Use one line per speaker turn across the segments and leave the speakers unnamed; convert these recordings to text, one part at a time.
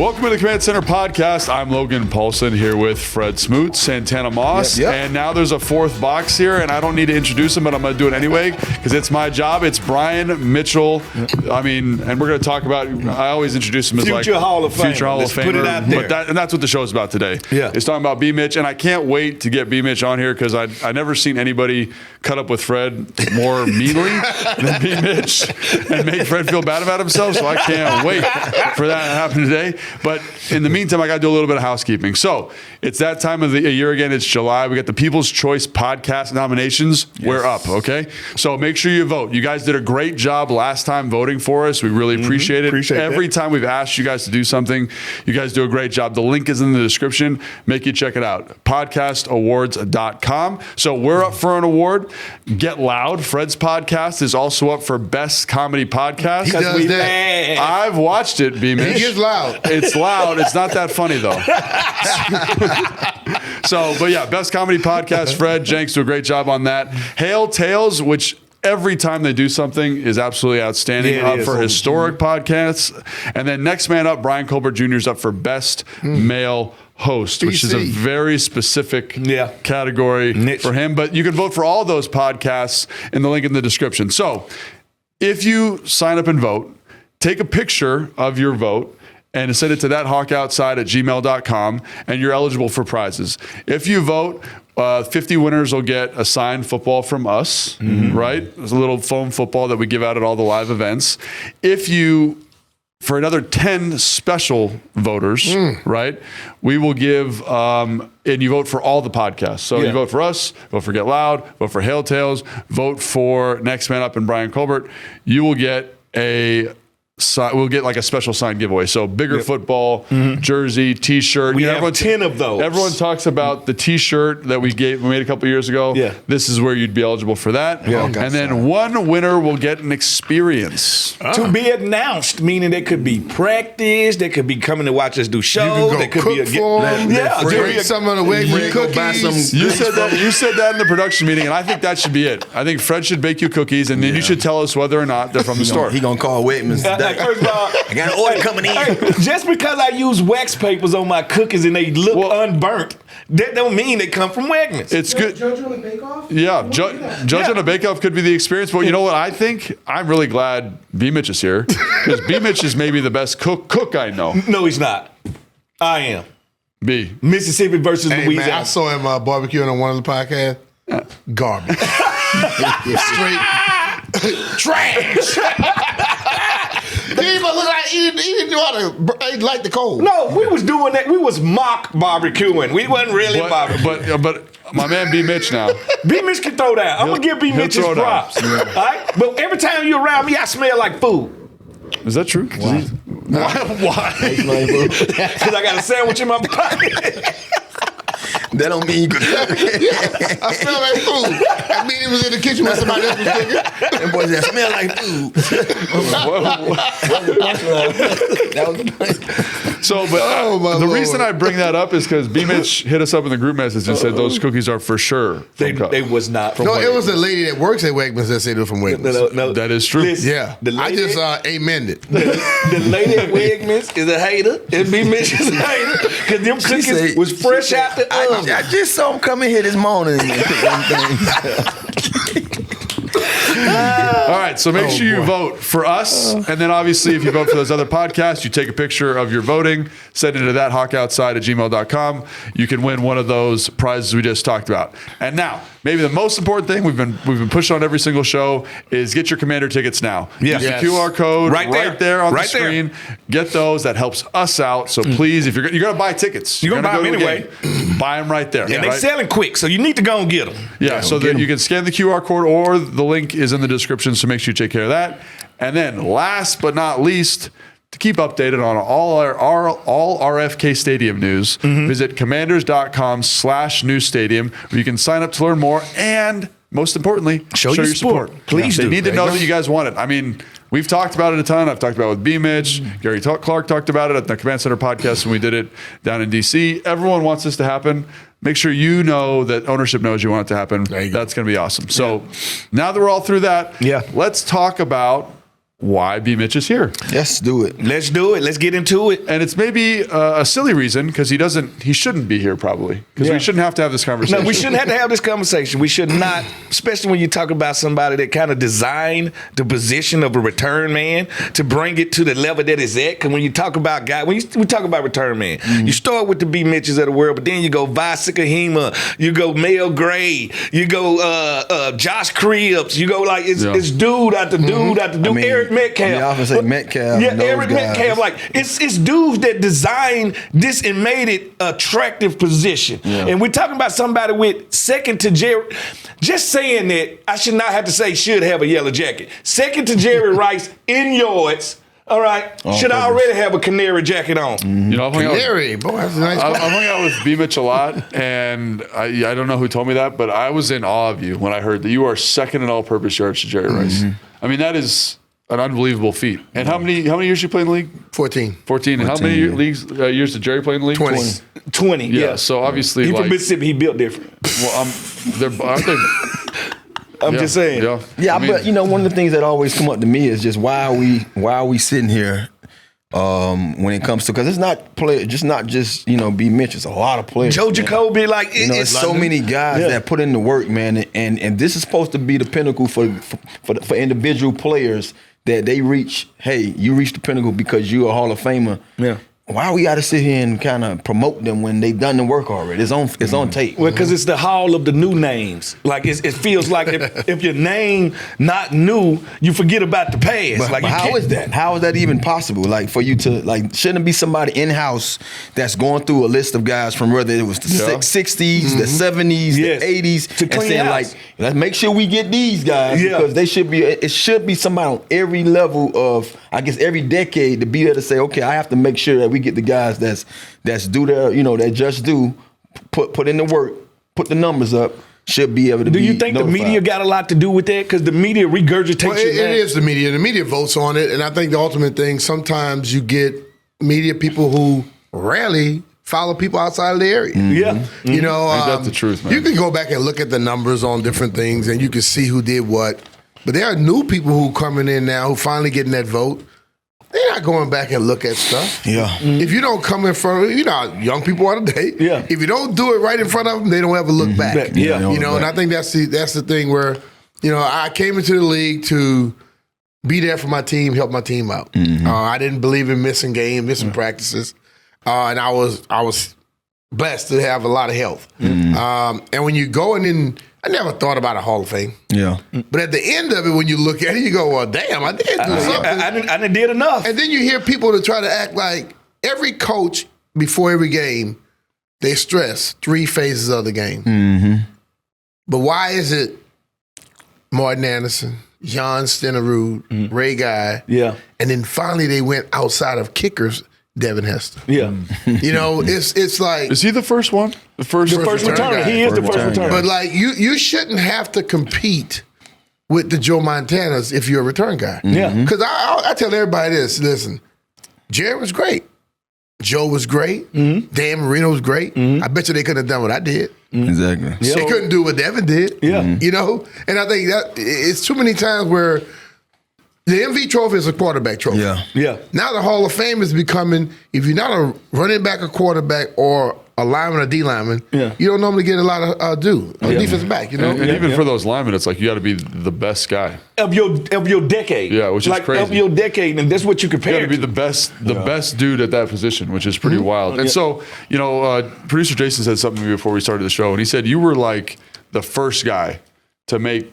Welcome to the Command Center podcast. I'm Logan Paulson here with Fred Smoot, Santana Moss, and now there's a fourth box here, and I don't need to introduce him, but I'm going to do it anyway because it's my job. It's Brian Mitchell. I mean, and we're going to talk about. I always introduce him as
future Hall of Famer.
Future Hall of Famer.
Put it out there.
And that's what the show is about today.
Yeah,
it's talking about B. Mitch, and I can't wait to get B. Mitch on here because I never seen anybody cut up with Fred more meanly than B. Mitch and make Fred feel bad about himself. So I can't wait for that to happen today. But in the meantime, I got to do a little bit of housekeeping. So it's that time of the year again. It's July. We got the People's Choice Podcast nominations. Yes. We're up, okay? So make sure you vote. You guys did a great job last time voting for us. We really appreciate it. Every time we've asked you guys to do something, you guys do a great job. The link is in the description. Make you check it out. podcastawards.com. So we're up for an award. Get Loud. Fred's podcast is also up for Best Comedy Podcast.
He does that.
I've watched it, B-Mitch.
He gets loud.
It's loud. It's not that funny, though. So, but yeah, Best Comedy Podcast. Fred, Jenks do a great job on that. Hail Tales, which every time they do something is absolutely outstanding, up for historic podcasts. And then Next Man Up, Brian Colbert Jr. is up for Best Male Host, which is a very specific category for him. But you can vote for all those podcasts in the link in the description. So if you sign up and vote, take a picture of your vote and send it to ThatHawkOutside@gmail.com, and you're eligible for prizes. If you vote, 50 winners will get a signed football from us, right? There's a little foam football that we give out at all the live events. If you, for another 10 special voters, right, we will give, and you vote for all the podcasts. So you vote for us, vote for Get Loud, vote for Hail Tales, vote for Next Man Up and Brian Colbert. You will get we'll get like a special signed giveaway. So bigger football, jersey, T-shirt.
We have 10 of those.
Everyone talks about the T-shirt that we made a couple years ago. Yeah. This is where you'd be eligible for that. Yeah. And then one winner will get an experience.
To be announced, meaning they could be practice, they could be coming to watch us do shows.
They could cook for them.
Yeah.
Some of the Wegman cookies.
You said that in the production meeting, and I think that should be it. I think Fred should bake you cookies, and then you should tell us whether or not they're from the store.
He gonna call Wegmans.
First of all,
I got an order coming in.
Just because I use wax papers on my cookies and they look unburnt, that don't mean they come from Wegmans.
It's good.
Judge on a bake-off?
Yeah, Judge on a bake-off could be the experience. But you know what I think? I'm really glad B. Mitch is here because B. Mitch is maybe the best cook I know.
No, he's not. I am.
B.
Mississippi versus Louisiana.
Man, I saw him barbecuing on one of the podcasts. Garbage. Straight trash. He didn't look like he didn't know how to light the coal.
No, we was doing that. We was mock barbecuing. We wasn't really barbecuing.
But my man B. Mitch now.
B. Mitch can throw down. I'm gonna give B. Mitch his props. All right? But every time you're around me, I smell like food.
Is that true?
Why?
Because I got a sandwich in my pocket.
That don't mean you could cook.
I smell like food. That mean he was in the kitchen when somebody else was cooking.
Them boys that smell like food. That was the point.
So, but the reason I bring that up is because B. Mitch hit us up in the group message and said those cookies are for sure.
They was not.
No, it was a lady that works at Wegmans that said it was from Wegmans.
No,
that is true.
Listen,
yeah, I just amended.
The lady at Wegmans is a hater, and B. Mitch is a hater because them cookies was fresh out the oven.
I just saw him come in here this morning and pick one thing.
All right, so make sure you vote for us. And then obviously, if you vote for those other podcasts, you take a picture of your voting, send it to ThatHawkOutside@gmail.com. You can win one of those prizes we just talked about. And now, maybe the most important thing we've been pushing on every single show is get your Commander tickets now.
Yes.
Use the QR code right there on the
right
screen. Get those. That helps us out. So please, if you're going to buy tickets,
you're going to buy them anyway.
Buy them right there.
And they're selling quick, so you need to go and get them.
Yeah, so that you can scan the QR code or the link is in the description, so make sure you take care of that. And then last but not least, to keep updated on all RFK Stadium news, visit commanders.com/newsstadium where you can sign up to learn more and most importantly, show your support.
Please do.
They need to know that you guys want it. I mean, we've talked about it a ton. I've talked about it with B. Mitch. Gary Clark talked about it at the Command Center podcast when we did it down in D.C. Everyone wants this to happen. Make sure you know that ownership knows you want it to happen. That's going to be awesome. So now that we're all through that, let's talk about why B. Mitch is here.
Let's do it.
Let's do it. Let's get into it.
And it's maybe a silly reason because he shouldn't be here probably because we shouldn't have to have this conversation.
No, we shouldn't have to have this conversation. We should not, especially when you talk about somebody that kind of designed the position of a return man to bring it to the level that it's at. Because when you talk about guys, we talk about return man, you start with the B. Mitches of the world, but then you go Vasikahima, you go Mel Gray, you go Josh Cribbs, you go like it's dude after dude after dude. Eric Metcalf.
You often say Metcalf.
Yeah, Eric Metcalf. Like it's dudes that designed this and made it attractive position. Yeah. And we're talking about somebody with second to Jerry. Just saying that, I should not have to say should have a yellow jacket. Second to Jerry Rice in yards. All right, should already have a canary jacket on.
You know,
Canary, boy, that's a nice.
I've hung out with B. Mitch a lot, and I don't know who told me that, but I was in awe of you when I heard that you are second in all-purpose yards to Jerry Rice. I mean, that is an unbelievable feat. And how many years you play in the league? 14. 14. And how many years did Jerry play in the league?
20.
Yeah. So obviously,
he from Mississippi. He built different.
Well,
I'm just saying.
Yeah, I mean, but one of the things that always come up to me is just why are we sitting here when it comes to, because it's not B. Mitch, it's a lot of players.
Joe Jacoby, like
it's so many guys that put in the work, man, and this is supposed to be the pinnacle for individual players that they reach. Hey, you reach the pinnacle because you're a Hall of Famer. Yeah. Why we got to sit here and kind of promote them when they've done the work already? It's on tape.
Well, because it's the hall of the new names. Like it feels like if your name not new, you forget about the past.
But how is that? How is that even possible? Like for you to shouldn't it be somebody in house that's going through a list of guys from whether it was the 60s, the 70s, the 80s, and saying let's make sure we get these guys because they should be. It should be somebody on every level of, I guess, every decade to be there to say, okay, I have to make sure that we get the guys that's do their, that just do put in the work, put the numbers up, should be able to.
Do you think notified. The media got a lot to do with that? Because the media regurgitates
it is the media. The media votes on it, and I think the ultimate thing, sometimes you get media people who rarely follow people outside of the area.
Yeah.
That's the truth, man.
You can go back and look at the numbers on different things, and you can see who did what. But there are new people who coming in now who finally getting that vote. They're not going back and look at stuff. Yeah. If you don't come in front of, young people are today. Yeah. If you don't do it right in front of them, they don't ever look back. Yeah. And I think that's the thing where, I came into the league to be there for my team, help my team out. I didn't believe in missing games, missing practices, and I was blessed to have a lot of health. And when you go in. I never thought about a Hall of Fame. Yeah. But at the end of it, when you look at it, you go, well, damn, I did do something.
I did enough.
And then you hear people that try to act like every coach before every game, they stress 3 phases of the game. But why is it Martin Anderson, John Stenerud, Ray Guy, and then finally they went outside of kickers, Devin Hester. Yeah. It's like...
Is he the first one? The first
returner. He is the first returner.
But you shouldn't have to compete with the Joe Montanas if you're a return guy. Yeah. Because I tell everybody this, listen, Jerry was great. Joe was great. Dan Marino was great. I bet you they couldn't have done what I did.
Exactly.
They couldn't do what Devin did. Yeah. And I think that it's too many times where the MV trophy is a quarterback trophy. Yeah. Now the Hall of Fame is becoming, if you're not a running back, a quarterback, or a lineman, a D lineman, you don't normally get a lot of defensive back.
And even for those linemen, it's like you got to be the best guy
of your decade.
Yeah, which is crazy.
Of your decade, and that's what you compare.
You got to be the best dude at that position, which is pretty wild. And so, producer Jason said something to me before we started the show, and he said you were like the first guy to make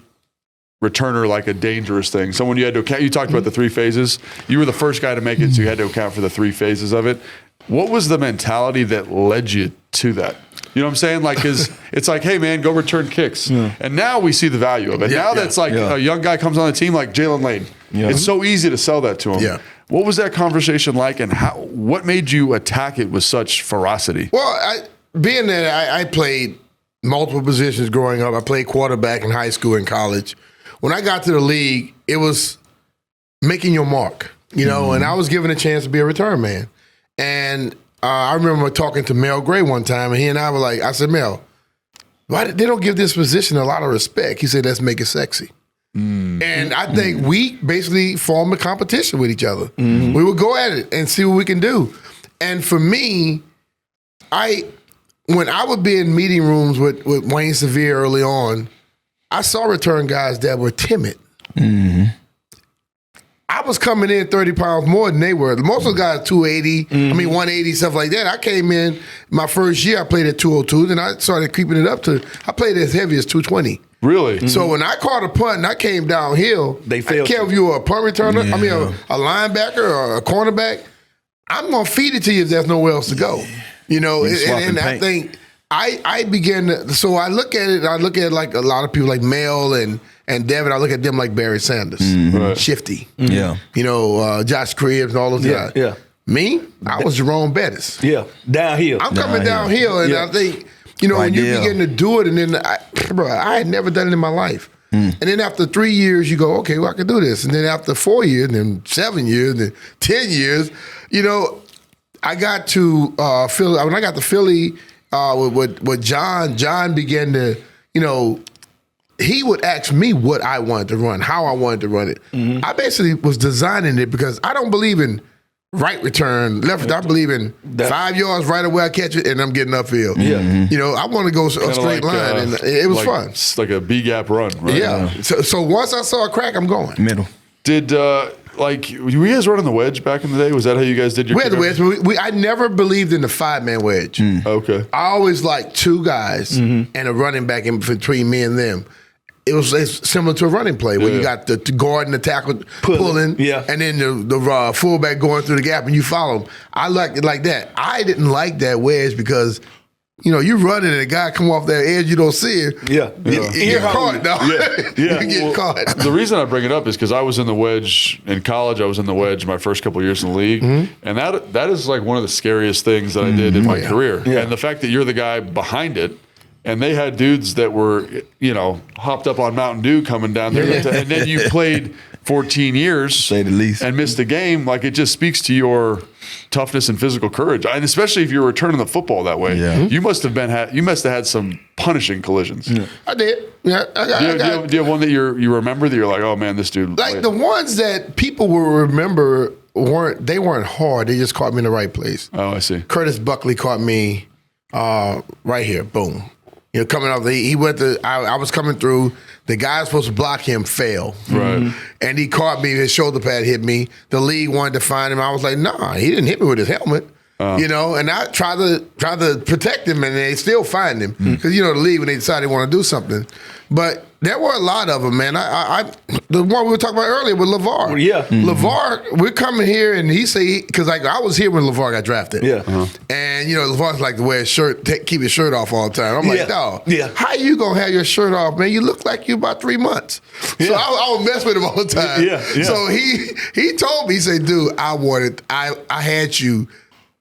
returner like a dangerous thing. Someone you had to account. You talked about the 3 phases. You were the first guy to make it, so you had to account for the 3 phases of it. What was the mentality that led you to that? You know what I'm saying? Like, cause it's like, hey man, go return kicks. And now we see the value of it. Now that's like a young guy comes on the team like Jalen Lane. It's so easy to sell that to him. Yeah. What was that conversation like, and what made you attack it with such ferocity?
Well, being that I played multiple positions growing up. I played quarterback in high school and college. When I got to the league, it was making your mark, and I was given a chance to be a return man. And I remember talking to Mel Gray one time, and he and I were like, I said, Mel, why they don't give this position a lot of respect? He said, let's make it sexy. And I think we basically formed a competition with each other. We would go at it and see what we can do. And for me, when I would be in meeting rooms with Wayne Sevier early on, I saw return guys that were timid. I was coming in 30 pounds more than they were. Most of the guys 280, 180, stuff like that. I came in my first year, I played at 202, then I started creeping it up to, I played as heavy as 220.
Really?
So when I caught a punt and I came downhill,
they failed.
I care if you were a punt returner, a linebacker or a cornerback, I'm going to feed it to you if there's nowhere else to go. You know, and I think I began to, so I look at it like a lot of people like Mel and Devin, I look at them like Barry Sanders, Shifty.
Yeah.
You know, Josh Cribbs and all those guys.
Yeah.
Me, I was Jerome Bettis.
Yeah, downhill.
I'm coming downhill, and I think, you know, when you begin to do it, and then, I had never done it in my life. And then after 3 years, you go, okay, well, I can do this. And then after 4 years, and then 7 years, and then 10 years, you know, I got to Philly. When I got to Philly with John began to, you know, he would ask me what I wanted to run, how I wanted to run it. I basically was designing it because I don't believe in right return, left. I believe in 5 yards right away, I catch it, and I'm getting upfield. You know, I want to go a straight line, and it was fun.
It's like a B-gap run, right?
Yeah. So once I saw a crack, I'm going.
Middle.
Did, were you guys running the wedge back in the day? Was that how you guys did your
We had the wedge. I never believed in the 5-man wedge.
Okay.
I always liked 2 guys and a running back in between me and them. It's similar to a running play where you got the guard and the tackle pulling, and then the fullback going through the gap and you follow him. I liked it like that. I didn't like that wedge because, you know, you running and a guy come off that edge, you don't see it. You get caught, dog. You get caught.
The reason I bring it up is because I was in the wedge in college. I was in the wedge my first couple of years in the league, and that is like one of the scariest things that I did in my career. And the fact that you're the guy behind it. And they had dudes that were, you know, hopped up on Mountain Dew coming down there. And then you played 14 years
say the least.
And missed a game. Like, it just speaks to your toughness and physical courage. And especially if you're returning the football that way. You must have had some punishing collisions.
I did. Yeah,
do you have one that you remember that you're like, oh man, this dude.
Like the ones that people will remember weren't hard. They just caught me in the right place.
Oh, I see.
Curtis Buckley caught me right here. Boom. You know, coming off I was coming through. The guy was supposed to block him fell.
Right.
And he caught me. His shoulder pad hit me. The league wanted to find him. I was like, nah, he didn't hit me with his helmet. You know, and I tried to protect him, and they still find him because you know the league when they decide they want to do something. But there were a lot of them, man. The one we were talking about earlier with LeVar. LeVar, we're coming here, and he say because like I was here when LeVar got drafted. And you know LeVar's like to wear his shirt, keep his shirt off all the time. I'm like, dog, how you gonna have your shirt off, man? You look like you about 3 months. So I would mess with him all the time. So he told me, he said, dude, I had you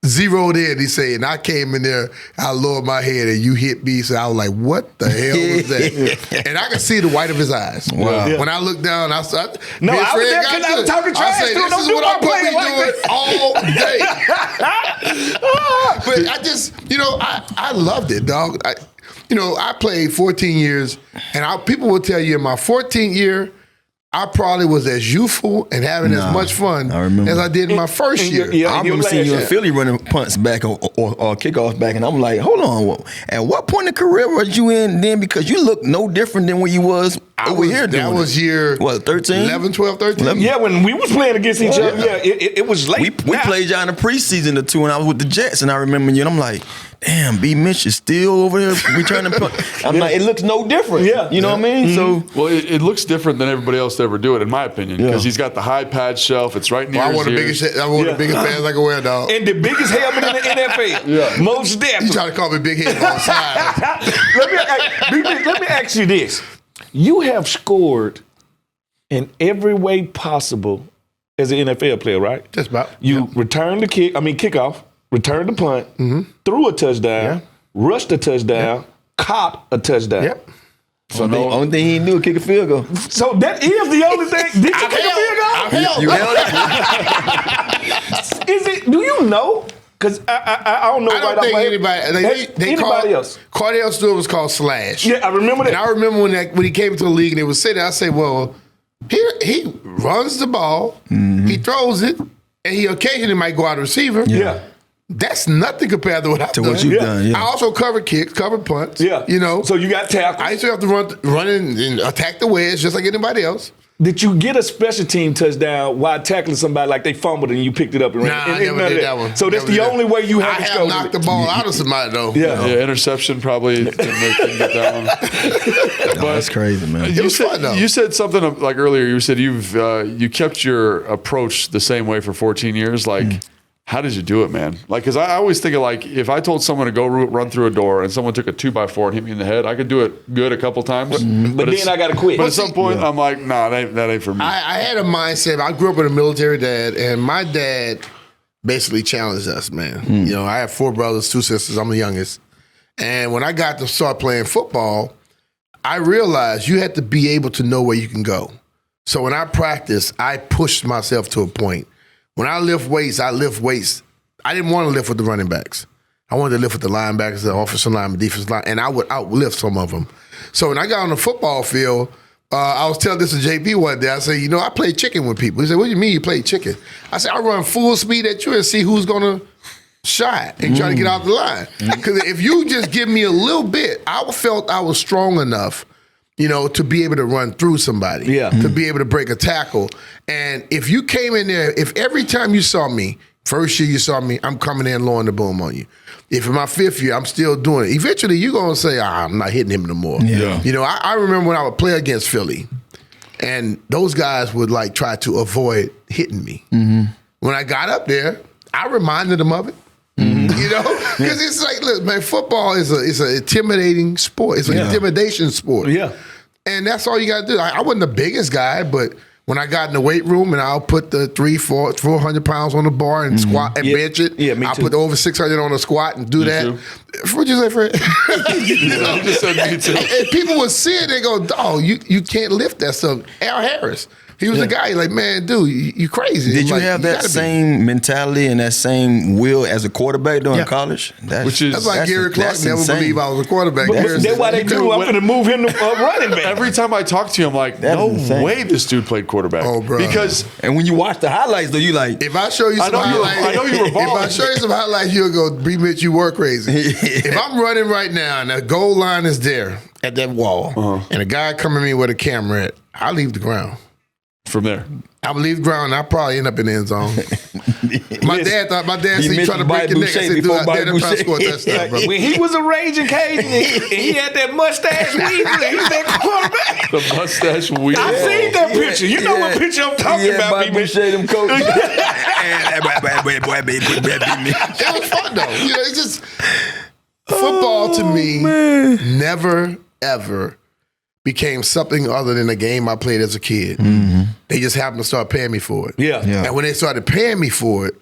zeroed in, he said, and I came in there, I lowered my head and you hit me. So I was like, what the hell was that? And I could see the white of his eyes. Wow. When I looked down, I was there because I was talking trash to him. This is what I'm doing all day. But I just, you know, I loved it, dog. I played 14 years, and people will tell you in my 14th year, I probably was as youthful and having as much fun as I did in my first year.
I remember seeing you in Philly running punts back or kickoffs back, and I'm like, hold on, at what point in career was you in then? Because you look no different than when you was over here.
That was year
13?
11, 12, 13?
Yeah, when we was playing against each other, it was late.
We played y'all in the preseason or two when I was with the Jets, and I remember you, and I'm like, damn, B. Mitch is still over here returning punts. I'm like, it looks no different. You know what I mean? So,
well, it looks different than everybody else to ever do it, in my opinion, because he's got the high pad shelf. It's right near his ears.
I want the biggest pads I can wear, dog.
And the biggest helmet in the NFL. Most definitely.
You trying to call me big head on side.
Let me ask you this. You have scored in every way possible as an NFL player, right?
Just about.
You returned the kickoff, returned the punt, threw a touchdown, rushed a touchdown, caught a touchdown.
So the only thing he didn't do was kick a field goal.
So that is the only thing. Did you kick a field goal?
You held it.
Do you know Because I don't know.
I don't think anybody
else.
Cardale Stewart was called Slash.
Yeah, I remember that.
And I remember when he came to the league and they was sitting there, I say, well, he runs the ball, he throws it, and he occasionally might go out a receiver.
Yeah.
That's nothing compared to what I've done.
What you've done, yeah.
I also covered kicks, covered punts.
Yeah.
You know.
So you got tackles.
I used to have to run in and attack the wedge just like anybody else.
Did you get a special team touchdown while tackling somebody like they fumbled and you picked it up and ran?
Nah, I never did that one.
So that's the only way you have to
I have knocked the ball out of somebody though.
Yeah.
Interception probably didn't get that one.
But that's crazy, man.
You said something like earlier. You said you kept your approach the same way for 14 years. Like, how did you do it, man? Like, because I always think of like, if I told someone to go run through a door and someone took a 2x4 and hit me in the head, I could do it good a couple times.
But then I got to quit.
But at some point, I'm like, nah, that ain't for me.
I had a mindset. I grew up with a military dad, and my dad basically challenged us, man. You know, I have 4 brothers, 2 sisters. I'm the youngest. And when I got to start playing football, I realized you had to be able to know where you can go. So when I practiced, I pushed myself to a point. When I lift weights, I didn't want to lift with the running backs. I wanted to lift with the linebackers, the offensive line, defensive line, and I would outlift some of them. So when I got on the football field, I was telling this to JP one day. I said, you know, I play chicken with people. He said, what do you mean you play chicken? I said, I run full speed at you and see who's going to shot and try to get out the line. Because if you just give me a little bit, I felt I was strong enough, you know, to be able to run through somebody, to be able to break a tackle. And if you came in there, if every time you saw me, first year you saw me, I'm coming in lowering the boom on you. If in my 5th year, I'm still doing it. Eventually, you're going to say, I'm not hitting him no more. Yeah. You know, I remember when I would play against Philly, and those guys would, like, try to avoid hitting me. When I got up there, I reminded them of it. You know? Because it's like, look, man, football is an intimidating sport. It's an intimidation sport.
Yeah.
And that's all you got to do. I wasn't the biggest guy, but when I got in the weight room and I'll put the 400 pounds on the bar and squat and bench it. Yeah, me too. I'll put over 600 on a squat and do that. Too. What'd you say, Fred? You know? Just said me too. And people would see it, they go, oh, you can't lift that stuff. Al Harris. He was the guy, like, man, dude, you crazy.
Did you
like,
have that same mentality and that same will as a quarterback during college?
That's like Gary Clark never believed I was a quarterback.
That's why they do. I'm going to move him to running back.
Every time I talk to you, I'm like, no way this dude played quarterback.
Oh, bro.
And when you watch the highlights, though, you like,
if I show you some highlights,
I know you were balling.
If I show you some highlights, you'll go, Mitch, you were crazy. If I'm running right now and the goal line is there at that wall, and a guy coming at me with a camera at, I leave the ground.
From there,
I would leave the ground and I'll probably end up in the end zone. My dad said he tried to break your neck. I said, dude, I'm trying to score a touchdown, bro.
When he was a raging Cajun and he had that mustache weave, he was that quarterback.
The mustache weave.
I seen that picture. You know what picture I'm talking about,
B. Boucher, them coach.
It was fun, though. You know, it's just football to me never, ever became something other than a game I played as a kid. They just happened to start paying me for it.
Yeah.
And when they started paying me for it,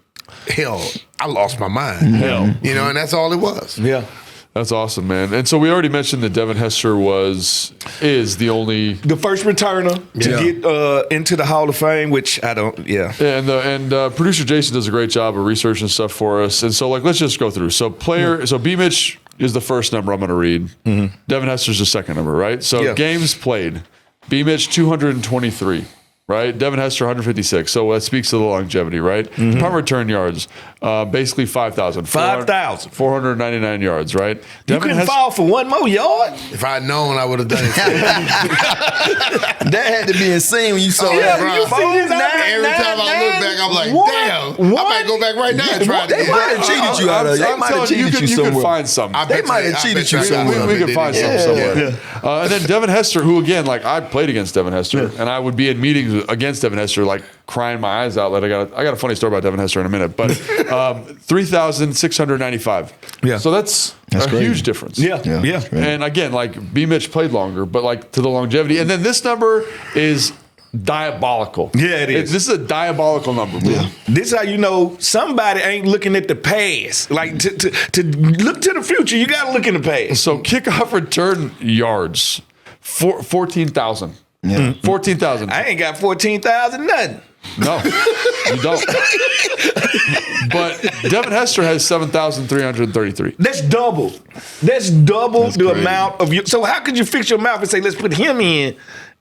hell, I lost my mind.
Hell.
You know, and that's all it was.
Yeah.
That's awesome, man. And so we already mentioned that Devin Hester is the
first returner to get into the Hall of Fame, which I don't. Yeah.
And producer Jason does a great job of researching stuff for us. And so, like, let's just go through. So So B. Mitch is the first number I'm going to read. Devin Hester's the second number, right? So games played. B. Mitch 223. Right, Devin Hester 156, so that speaks to the longevity, right? Punt return yards, basically 5,000. 499 yards, right?
You couldn't fall for one more yard?
If I had known, I would have done it.
That had to be insane when you saw that.
Every time I look back, I'm like, damn, I might go back right now and try to get it.
They might have cheated you out of it. They might have cheated you somewhere.
You could find something.
They might have cheated you somewhere.
We could find something somewhere. And then Devin Hester, who again, like I played against Devin Hester, and I would be in meetings against Devin Hester, like crying my eyes out. Like I got a funny story about Devin Hester in a minute, but 3,695. Yeah, so that's a huge difference.
Yeah.
And again, like B. Mitch played longer, but like to the longevity. And then this number is diabolical.
Yeah, it is.
This is a diabolical number.
Yeah. This is how you know somebody ain't looking at the past. Like to look to the future, you got to look in the past.
So kickoff return yards, 14,000. Yeah. 14,000.
I ain't got 14,000 nothing.
No, you don't. But Devin Hester has 7,333.
That's double. That's the amount of you. So how could you fix your mouth and say, let's put him in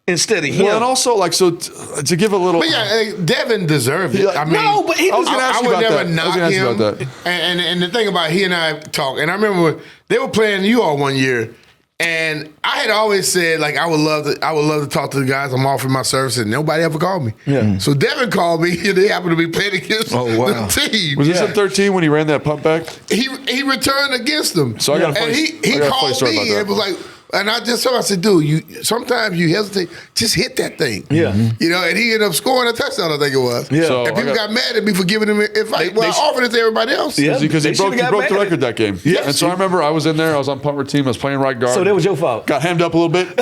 instead of him?
Well, and also, like, so to give a little.
But yeah, Devin deserved it. I mean,
no, but he was
I would never knock him. And the thing about he and I talk, and I remember they were playing you all one year. And I had always said, like, I would love to talk to the guys. I'm offering my services, and nobody ever called me. Yeah. So Devin called me, and they happened to be playing against the team.
Was this in 13 when he ran that pump back?
He returned against them.
So I got a funny,
he called me and was like, and I said, dude, sometimes you hesitate, just hit that thing.
Yeah.
You know, and he ended up scoring a touchdown, I think it was.
Yeah.
So and people got mad at me for giving him I offered it to everybody else.
Yeah. Because he broke the record that game.
Yeah.
And so I remember I was in there, I was on punter team, I was playing right guard.
So that was your fault.
Got hemmed up a little bit,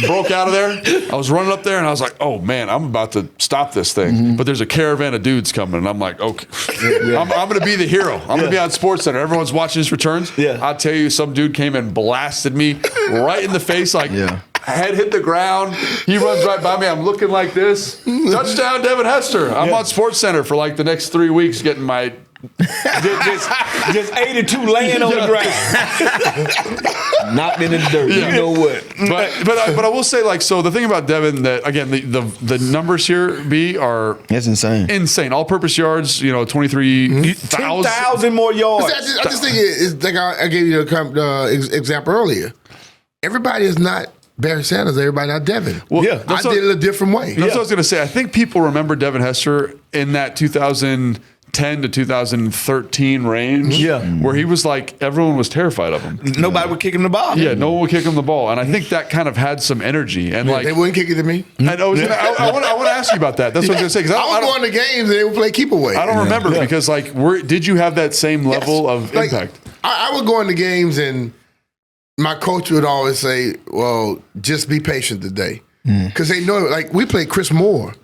broke out of there. I was running up there and I was like, oh man, I'm about to stop this thing. Mm-hmm. But there's a caravan of dudes coming and I'm like, okay, I'm going to be the hero. I'm going to be on SportsCenter. Everyone's watching his returns.
Yeah.
I'll tell you, some dude came and blasted me right in the face. Like, head hit the ground. He runs right by me. I'm looking like this. Touchdown, Devin Hester. I'm on SportsCenter for like the next 3 weeks getting my
just 82 laying on the ground. Knocked in the dirt. Yeah. You know what?
But I will say, like, so the thing about Devin, that again, the numbers here are
that's insane.
All purpose yards, 23,000.
10,000 more yards.
I just think it's like I gave you an example earlier. Everybody is not Barry Sanders. Everybody not Devin.
Well,
I did it a different way.
That's what I was going to say. I think people remember Devin Hester in that 2010 to 2013 range, where he was like, everyone was terrified of him.
Nobody would kick him the ball.
Yeah, no one would kick him the ball, and I think that kind of had some energy. And like
they wouldn't kick it to me.
And I want to ask you about that. That's what I was going to say.
I was going to games and they would play keep away.
I don't remember because like, did you have that same level of impact?
I would go into games and my coach would always say, well, just be patient today. Because they know, like, we played Chris Moore.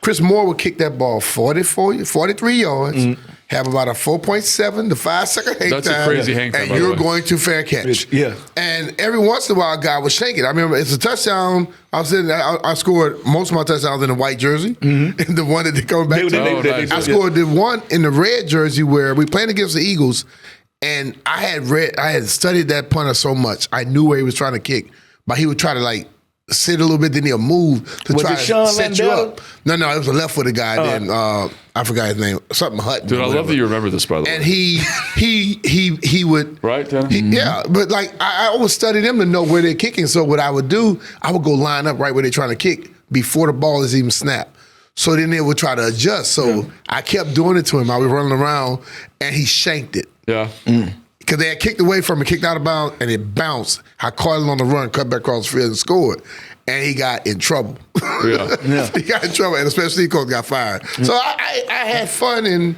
Chris Moore would kick that ball 43 yards, have about a 4.7 to 5 second hang time.
That's a crazy hang time,
and you're going to fair catch.
Yeah.
And every once in a while, a guy would shank it. I remember it's a touchdown. I scored most of my touchdowns in a white jersey, and the one that they come back to. I scored the one in the red jersey where we playing against the Eagles. And I had studied that punter so much. I knew where he was trying to kick, but he would try to like sit a little bit, then he'll move to try to set you up. No, it was a left-footed guy. Then I forgot his name, something Hutton.
Dude, I love that you remember this, by the way.
And he would
right, Tanner?
Yeah, but like I always studied them to know where they're kicking. So what I would do, I would go line up right where they're trying to kick before the ball is even snapped. So then they would try to adjust. So I kept doing it to him. I was running around, and he shanked it.
Yeah.
Because they had kicked away from it, kicked out of bounds, and it bounced. I caught it on the run, cut back across the field, and scored. And he got in trouble. Yeah. He got in trouble, and especially coach got fired. So I had fun in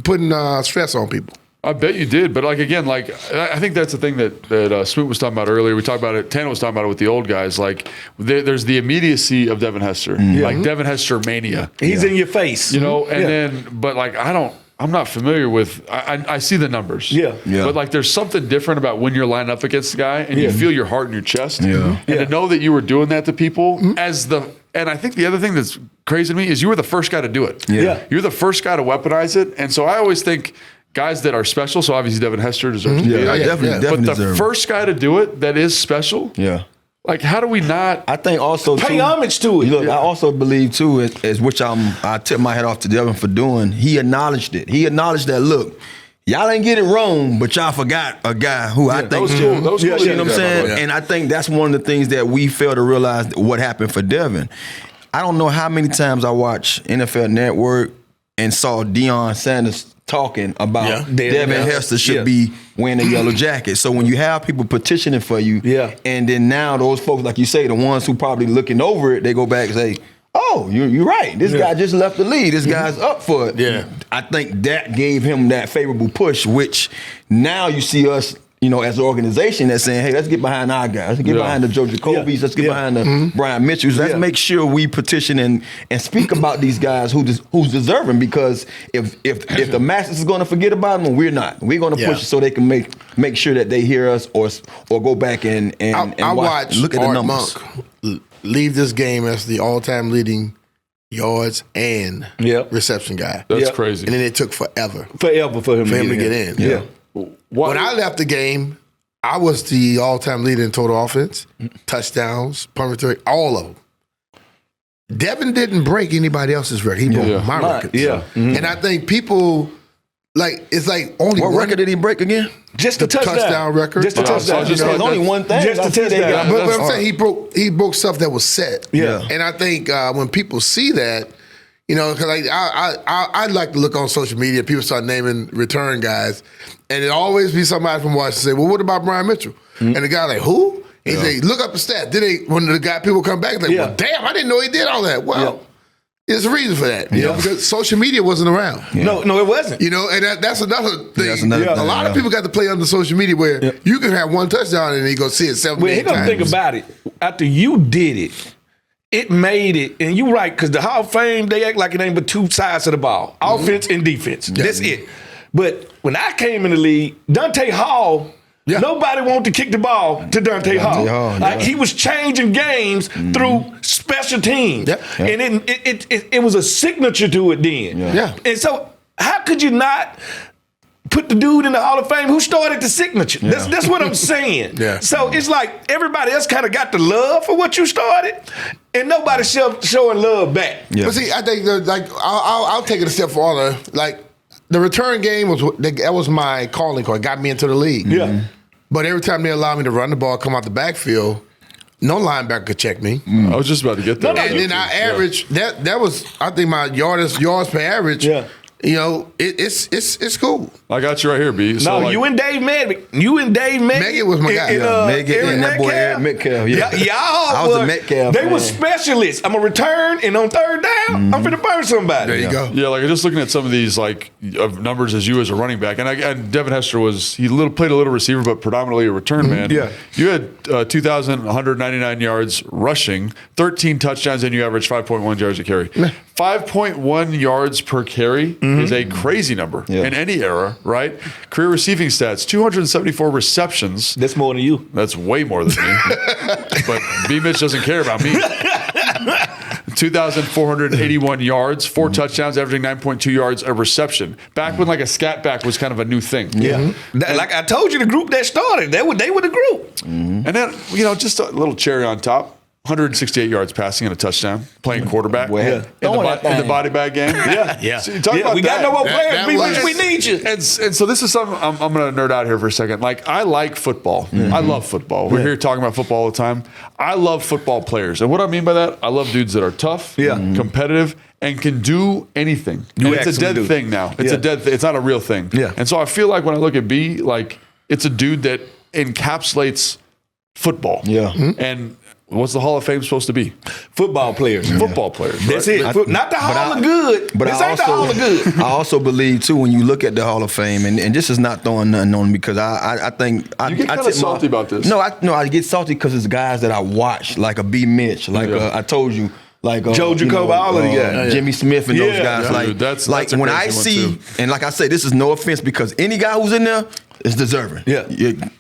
putting stress on people.
I bet you did, but like again, like I think that's the thing that Smoot was talking about earlier. We talked about it. Tanner was talking about it with the old guys. Like there's the immediacy of Devin Hester, like Devin Hester mania.
He's in your face,
and then but like I'm not familiar with. I see the numbers, but like there's something different about when you're lining up against the guy and you feel your heart in your chest, and to know that you were doing that to people And I think the other thing that's crazy to me is you were the first guy to do it. You're the first guy to weaponize it, and so I always think. Guys that are special, so obviously Devin Hester deserves to be there.
Definitely
but the first guy to do it that is special, like how do we not?
I think also
pay homage to it.
Look, I also believe too, as which I tip my hat off to Devin for doing. He acknowledged it. He acknowledged that. Look, y'all didn't get it wrong, but y'all forgot a guy who I think
that was cool. That was cool.
You know what I'm saying? And I think that's one of the things that we fail to realize what happened for Devin. I don't know how many times I watched NFL Network and saw Deion Sanders talking about Devin Hester should be wearing a yellow jacket. So when you have people petitioning for you, and then now those folks, like you say, the ones who probably looking over it, they go back and say, oh, you're right. This guy just left the league. This guy's up for it.
Yeah.
I think that gave him that favorable push, which now you see us, as an organization that's saying, hey, let's get behind our guys. Let's get behind the Joe Jacobys. Let's get behind the Brian Mitchells. Let's make sure we petition and speak about these guys who's deserving, because if the masses is going to forget about them, we're not. We're going to push it so they can make sure that they hear us or go back and
I
watch. Look at
Art
the numbers.
Monk leave this game as the all-time leading yards, and reception guy.
That's crazy.
And then it took forever
for him to get in.
Yeah. When I left the game, I was the all-time leader in total offense, touchdowns, punt return, all of them. Devin didn't break anybody else's record. He broke my record.
Yeah.
And I think people, it's like only
What
one
record did he break again?
Just the touchdown
record.
Just the touchdown.
There's only one thing.
Just the touchdown.
But I'm saying he broke stuff that was set.
Yeah.
And I think when people see that, because I like to look on social media, people start naming return guys, and it always be somebody from Washington say, well, what about Brian Mitchell? And the guy like, who? And he say, look up the stat. Then when the people come back, like, well, damn, I didn't know he did all that. Well, there's a reason for that. You know, because social media wasn't around.
Yeah. No, it wasn't.
And that's another thing.
That's another thing.
A lot of people got to play under social media where you can have one touchdown and you go see it 7
times. Well, think about it. After you did it, it made it, and you're right, because the Hall of Fame, they act like it ain't but two sides of the ball, offense and defense. That's it. But when I came in the league, Dante Hall, nobody wanted to kick the ball to Dante Hall. He was changing games through special teams. And it was a signature to it then. And so how could you not put the dude in the Hall of Fame who started the signature? That's what I'm saying. So it's like everybody else kind of got the love for what you started, and nobody showing love back.
But see, I think I'll take it a step farther. Like the return game was my calling card. It got me into the league. But every time they allowed me to run the ball, come out the backfield, no linebacker could check me.
I was just about to get there.
And then I averaged that was, I think, my yards per average. It's cool.
I got you right here, B. So
you and Dave Meggett.
Meggett was my guy.
Meggett and that boy Eric Metcalf.
Y'all
I was a Metcalf.
They were specialists. I'm a return, and on third down, I'm finna burn somebody.
There you go.
Yeah, like just looking at some of these of numbers as a running back, and Devin Hester played a little receiver, but predominantly a return man. Yeah, you had 2,199 yards rushing, 13 touchdowns, and you averaged 5.1 yards a carry. 5.1 yards per carry is a crazy number in any era, right? Career receiving stats, 274 receptions.
That's more than you.
That's way more than me. But B-Mitch doesn't care about me. 2,481 yards, 4 touchdowns, averaging 9.2 yards a reception. Back when a scat back was kind of a new thing.
Like I told you, the group that started, they were the group.
And then, just a little cherry on top. 168 yards passing and a touchdown, playing quarterback in the body bag game.
So
we
got no more players. We need you.
And so this is something I'm going to nerd out here for a second. I like football. I love football. We're here talking about football all the time. I love football players. And what I mean by that, I love dudes that are tough, competitive, and can do anything. And it's a dead thing now. It's a dead thing. It's not a real thing. And so I feel like when I look at B, it's a dude that encapsulates football. And what's the Hall of Fame supposed to be?
Football players.
Football players.
That's it. Not the Hall of Good.
But
this ain't the Hall of Good.
I also believe, too, when you look at the Hall of Fame, and this is not throwing nothing on me because I think...
You get kind of salty about this.
No, I get salty because it's guys that I watch, like a B. Mitch, I told you, Joe
Jacob, all of the guys.
Jimmy Smith and those guys.
Dude, that's
when I see, and like I say, this is no offense because any guy who's in there is deserving.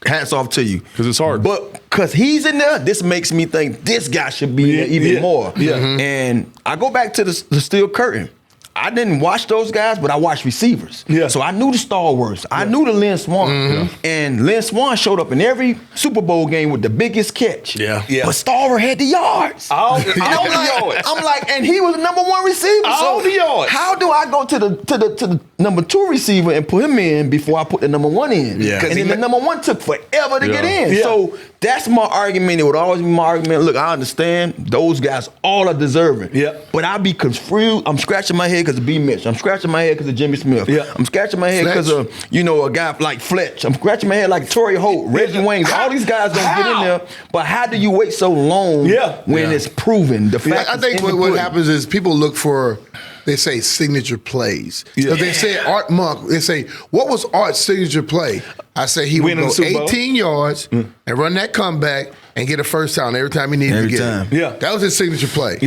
Hats off to you.
Because it's hard.
But because he's in there, this makes me think this guy should be there even more. And I go back to the steel curtain. I didn't watch those guys, but I watched receivers. So I knew the stalwarts. I knew the Lynn Swann. And Lynn Swann showed up in every Super Bowl game with the biggest catch. But Stalwart had the yards.
All the yards.
I'm like, and he was the number 1 receiver.
All the yards.
How do I go to the number 2 receiver and put him in before I put the number 1 in? And then the number 1 took forever to get in. So that's my argument. It would always be my argument. Look, I understand those guys all are deserving. But I be confused. I'm scratching my head because of B. Mitch. I'm scratching my head because of Jimmy Smith. I'm scratching my head because of, a guy like Fletch. I'm scratching my head like Torrey Holt, Reggie Waynes. All these guys don't get in there. But how do you wait so long when it's proven? The fact
I think what happens is people look for, they say signature plays. They say Art Monk, they say, what was Art's signature play? I say he would go 18 yards and run that comeback and get a first down every time he needed to get it. That was his signature play.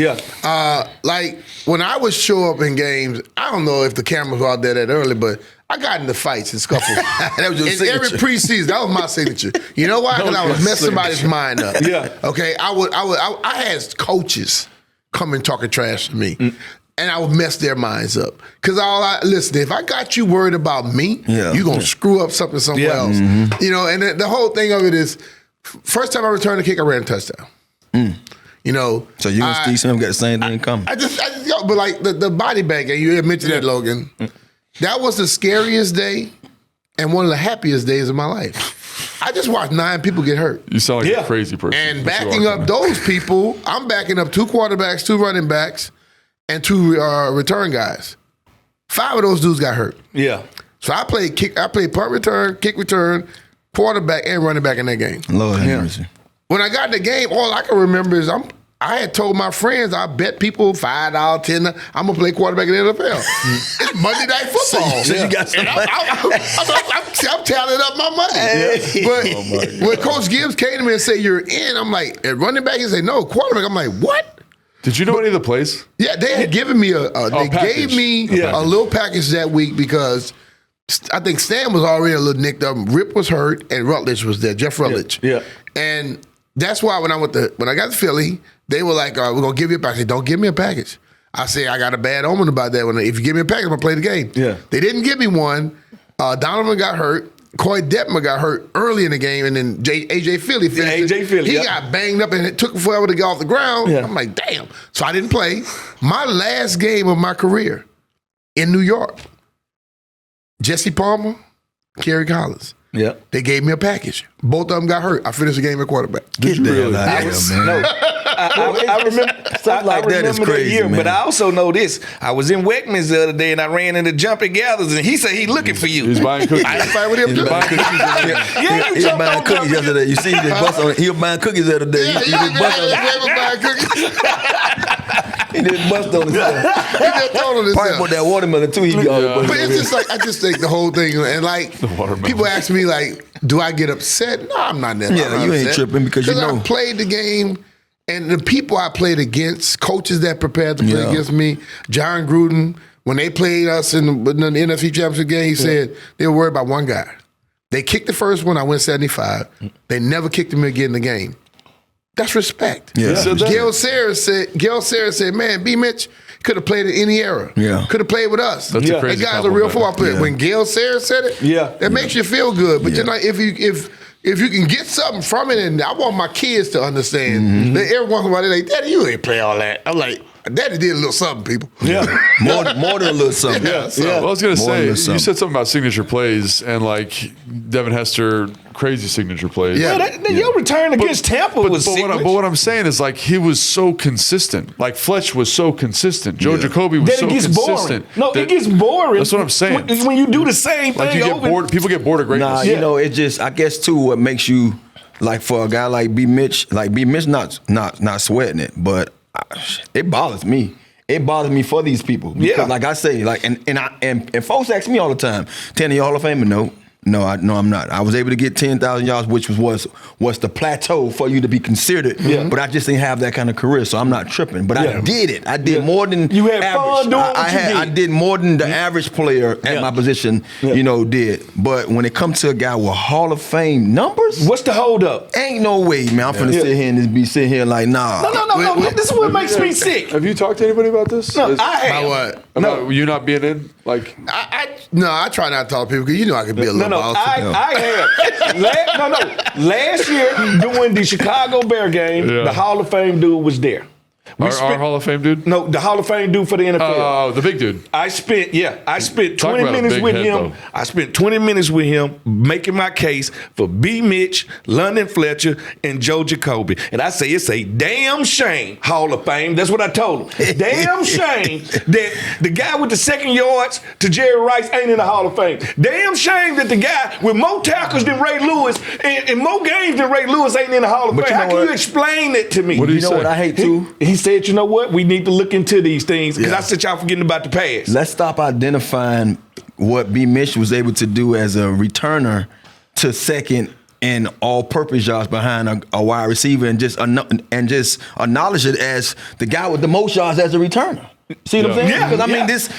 When I would show up in games, I don't know if the cameras were out there that early, but I got into fights and scuffles.
That was your signature.
Every preseason, that was my signature. You know why? Because I was messing somebody's mind up. Okay, I had coaches coming talking trash to me. And I would mess their minds up. Because listen, if I got you worried about me, you're going to screw up something somewhere else. You know, and the whole thing of it is, first time I returned a kick, I ran a touchdown. You know.
So you and Steve Smith got the same thing coming.
But like the body bag, and you had mentioned that, Logan, that was the scariest day and one of the happiest days of my life. I just watched 9 people get hurt.
You sound like a crazy person.
And backing up those people, I'm backing up 2 quarterbacks, 2 running backs, and 2 return guys. 5 of those dudes got hurt.
Yeah.
So I played punt return, kick return, quarterback, and running back in that game.
Lord have mercy.
When I got in the game, all I can remember is I had told my friends, I bet people $5, $10, I'm gonna play quarterback in the NFL. It's Monday Night Football.
So you got some
I'm tallying up my money. But when Coach Gibbs came to me and said, you're in, I'm like, at running back, he said, no, quarterback. I'm like, what?
Did you know any of the plays?
Yeah, they had given me gave me a little package that week because I think Stan was already a little nicked up. Rip was hurt, and Rutledge was there, Jeff Rutledge.
Yeah.
And that's why when I got to Philly, they were like, we're going to give you a package. I said, don't give me a package. I say, I got a bad omen about that. If you give me a package, I'm going to play the game.
Yeah.
They didn't give me one. Donovan got hurt. Coy Detmer got hurt early in the game, and then A.J. Philly finished it. He got banged up, and it took forever to get off the ground. Yeah. I'm like, damn. So I didn't play. My last game of my career in New York, Jesse Palmer, Kerry Collins.
Yeah.
They gave me a package. Both of them got hurt. I finished the game at quarterback.
Get the hell out of here, man.
I remember stuff like that is crazy, year, man. But I also know this. I was in Weckman's the other day and I ran into Jumping Gathers and he said he looking for you.
He's buying cookies.
I ain't fight with him.
He was buying cookies yesterday. You see, he just bust on it. He was buying cookies the other day. He just bust on it. He didn't bust on himself.
He just told on himself.
Probably put that watermelon too.
But it's just like, I just think the whole thing, and like, people ask me like, do I get upset? No, I'm not that.
Yeah, you ain't tripping because you know.
I played the game, and the people I played against, coaches that prepared to play against me, John Gruden, when they played us in the NFC Championship game, he said they were worried about one guy. They kicked the first one, I went 75. They never kicked him again in the game. That's respect.
Yeah.
So Gail Sayers said, man, B. Mitch could have played in any era.
Yeah.
Could have played with us.
That's a crazy
that guy's a real football player.
Yeah.
When Gail Sayers said it, that makes you feel good. But you know, if you can get something from it, and I want my kids to understand that every once in a while they're like, Daddy, you ain't play all that. I'm like, Daddy did a little something, people.
Yeah. more than a little something.
Well, I was going to say, you
something.
said something about signature plays and like Devin Hester, crazy signature plays.
Your return against Tampa was
but what I'm saying is like he was so consistent. Like Fletch was so consistent. Joe Jacoby was so consistent.
Boring. It gets boring.
That's what I'm saying.
When you do the same thing
like you get bored. People get bored of greatness.
Nah, you know, it just, I guess too, what makes you, like for a guy like B. Mitch, not sweating it, but it bothers me. It bothers me for these people because, like I say, like and folks ask me all the time, "Tanner, you Hall of Famer?" No, I'm not. I was able to get 10,000 yards, which was the plateau for you to be considered. Yeah. But I just didn't have that kind of career, so I'm not tripping. But I did it. I did more than
you had
average.
fun doing what you did.
I did more than the average player at my position, did. But when it comes to a guy with Hall of Fame numbers,
what's the hold up?
Ain't no way, man. I'm finna sit here and be sitting here like, nah.
No. This is what makes me sick.
Have you talked to anybody about this?
No, I have.
About what?
About you not being in? Like
I try not to talk to people because you know I could be a little boss.
I have. Last year during the Chicago Bear game, the Hall of Fame dude was there.
Our Hall of Fame dude?
No, the Hall of Fame dude for the NFL.
Oh, the big dude.
I spent 20 minutes with him.
Though.
I spent 20 minutes with him making my case for B. Mitch, London Fletcher, and Joe Jacoby. And I say it's a damn shame, Hall of Fame. That's what I told him. Damn shame that the guy with the second yards to Jerry Rice ain't in the Hall of Fame. Damn shame that the guy with more tackles than Ray Lewis and more games than Ray Lewis ain't in the Hall of Fame. How can you explain it to me?
What do you
know
say?
what I hate too?
He said, you know what? We need to look into these things because I said y'all forgetting about the past.
Let's stop identifying what B. Mitch was able to do as a returner to second and all-purpose yards behind a wide receiver and just acknowledge it as the guy with the most yards as a returner. See what I'm saying?
Yeah,
because I mean, this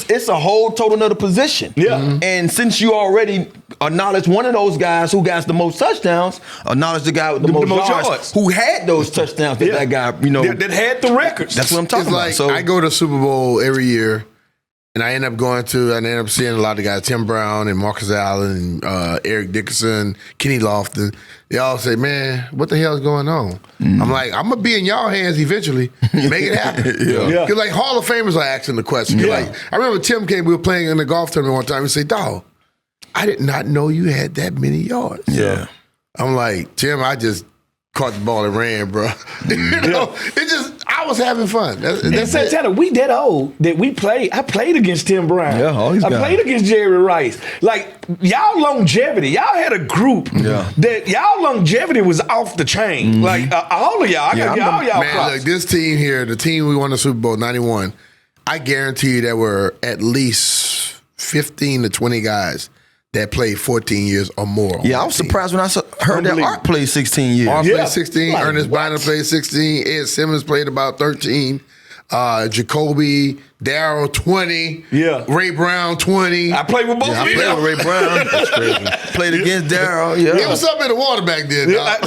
it's a whole total another position.
Yeah.
And since you already acknowledge one of those guys who got the most touchdowns, acknowledge the guy with the most yards who had those touchdowns that guy,
that had the records.
That's what I'm talking about.
So I go to Super Bowl every year, and I end up seeing a lot of guys, Tim Brown and Marcus Allen and Eric Dickerson, Kenny Lofton. They all say, man, what the hell is going on? I'm like, I'm going to be in y'all hands eventually. Make it happen. Because like Hall of Famers are asking the question. Like, I remember Tim came, we were playing in the golf tournament one time, and said, dawg, I did not know you had that many yards.
Yeah.
I'm like, Tim, I just caught the ball and ran, bro. I was having fun. That's
Santana, we that old that we played. I played against Tim Brown.
Yeah, all these guys.
I played against Jerry Rice. Like, y'all longevity, y'all had a group that y'all longevity was off the chain. Like, all of y'all, I got y'all
man,
props.
look, this team here, the team we won the Super Bowl, 91, I guarantee you there were at least 15 to 20 guys that played 14 years or more.
Yeah, I was surprised when I heard that Art played 16 years.
Art played 16. Like, Ernest Biner played 16. Ed Simmons played about 13. Jacoby, Darryl, 20.
Yeah.
Ray Brown, 20.
I played with both of
I
you.
played with Ray Brown. That's crazy. Played against Darryl. Yeah.
It was something in the water back then, dog.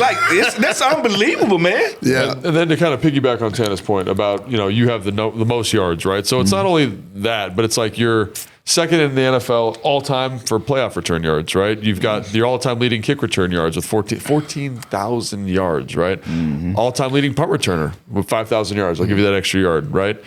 That's unbelievable, man.
Yeah.
And then to kind of piggyback on Tana's point about, you have the most yards, right? So it's not only that, but it's like you're second in the NFL all-time for playoff return yards, right? You've got your all-time leading kick return yards with 14,000 yards, right? All-time leading punt returner with 5,000 yards. I'll give you that extra yard, right?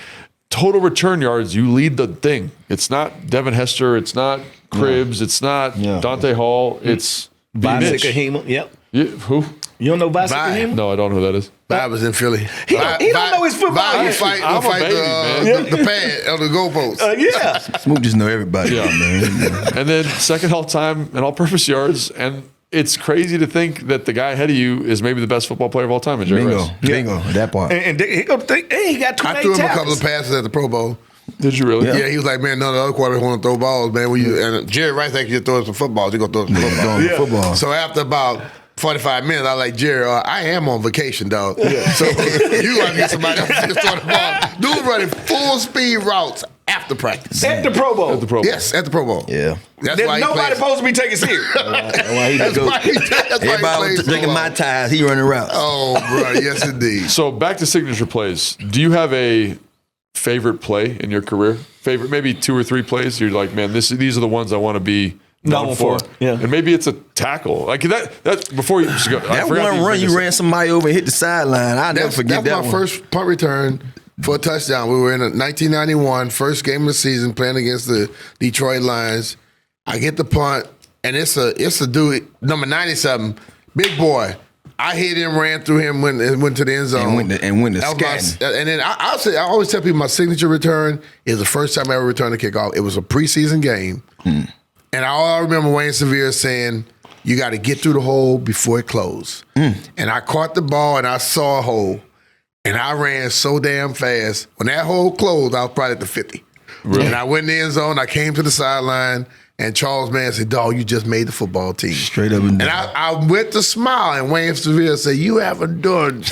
Total return yards, you lead the thing. It's not Devin Hester. It's not Cribbs. It's not Dante Hall. It's
Mitch. Yep.
Who?
You don't know Versatility?
No, I don't know who that is.
Bob was in Philly.
He don't know his football.
Bob would fight
I'm a baby,
the pad on the goalpost.
Smoot just know everybody.
Yeah.
Man.
And then second all-time and all-purpose yards. And it's crazy to think that the guy ahead of you is maybe the best football player of all time in Jerry Rice.
Bingo, that part.
And he go think, hey, he got 28
I threw him
tackles.
a couple of passes at the Pro Bowl.
Did you really?
Yeah, he was like, man, none of the other quarterbacks want to throw balls, man. And Jerry Rice actually just throw us some footballs. He going to throw us some footballs.
Football.
So after about 45 minutes, I was like, Jerry, I am on vacation, dog. So you got to get somebody else to throw the ball. Dude running full speed routes after practice.
At the Pro Bowl.
At the Pro Bowl.
Yes, at the Pro Bowl.
Yeah.
That's
There's
why
nobody supposed to be taking serious.
That's why he
Everybody was drinking my ties. He running routes.
Oh, bro, yes, indeed.
So back to signature plays. Do you have a favorite play in your career? Favorite, maybe 2 or 3 plays. You're like, man, these are the ones I want to be known for.
Yeah.
And maybe it's a tackle. Like that before you just go.
That one run, you ran somebody over and hit the sideline. I'll never forget that one.
That's my first punt return for a touchdown. We were in 1991, first game of the season, playing against the Detroit Lions. I get the punt, and it's a dude, number 97, big boy. I hit him, ran through him, went to the end zone.
And went to scatting.
And then I always tell people my signature return is the first time I ever returned a kickoff. It was a preseason game. And I remember Wayne Sevier saying, you got to get through the hole before it closed. And I caught the ball and I saw a hole. And I ran so damn fast. When that hole closed, I was probably at the 50. Really? And I went in the end zone. I came to the sideline. And Charles Mann said, dog, you just made the football team.
Straight up and down.
And I went to smile, and Wayne Sevier said, you haven't done.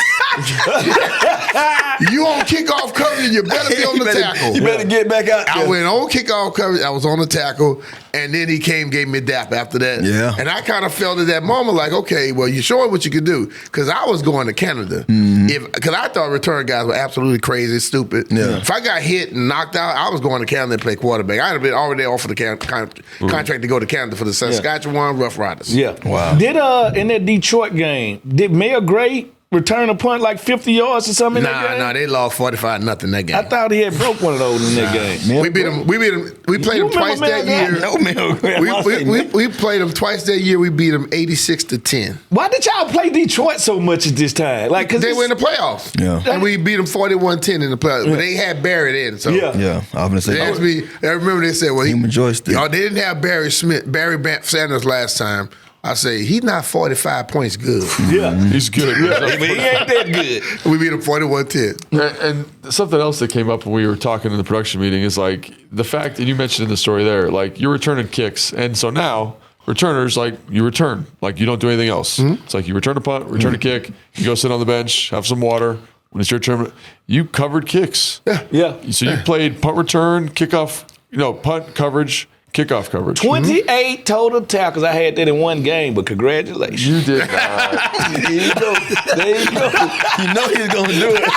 You on kickoff coverage, you better be on the tackle.
You better get back out there.
I went on kickoff coverage, I was on the tackle, and then he gave me a dap after that.
Yeah.
And I kind of felt at that moment like, okay, well, you showing what you could do. Because I was going to Canada. Because I thought return guys were absolutely crazy, stupid.
Yeah.
If I got hit and knocked out, I was going to Canada and play quarterback. I'd have been already offered the contract to go to Canada for the Saskatchewan Rough Riders.
Yeah.
Wow.
Did in that Detroit game, did Mayor Gray return a punt like 50 yards or something in that game?
Nah, they lost 45-0 that game.
I thought he had broke one of those in that game.
We beat them. We played them twice that year.
No, man.
We played them twice that year. We beat them 86-10.
Why did y'all play Detroit so much at this time? Like, cause
they were in the playoffs.
Yeah.
And we beat them 41-10 in the playoffs. But they had Barry then. So
Yeah.
Yeah, I was
they
gonna
asked
say.
me. I remember they said, "Well,
Human joystick.
Y'all, they didn't have Barry Sanders last time." I say he's not 45 points good.
Yeah.
He's good.
But he ain't that good.
We beat him 41-10.
And something else that came up when we were talking in the production meeting is like the fact, and you mentioned in the story there, like you're returning kicks. And so now returners, like you return, like you don't do anything else. It's like you return a punt, return a kick, you go sit on the bench, have some water. When it's your turn, you covered kicks.
Yeah.
So you played punt return, kickoff, punt coverage, kickoff coverage.
28 total tackles. I had that in one game, but congratulations.
You did not.
There you go. There you go. You know he's gonna do it.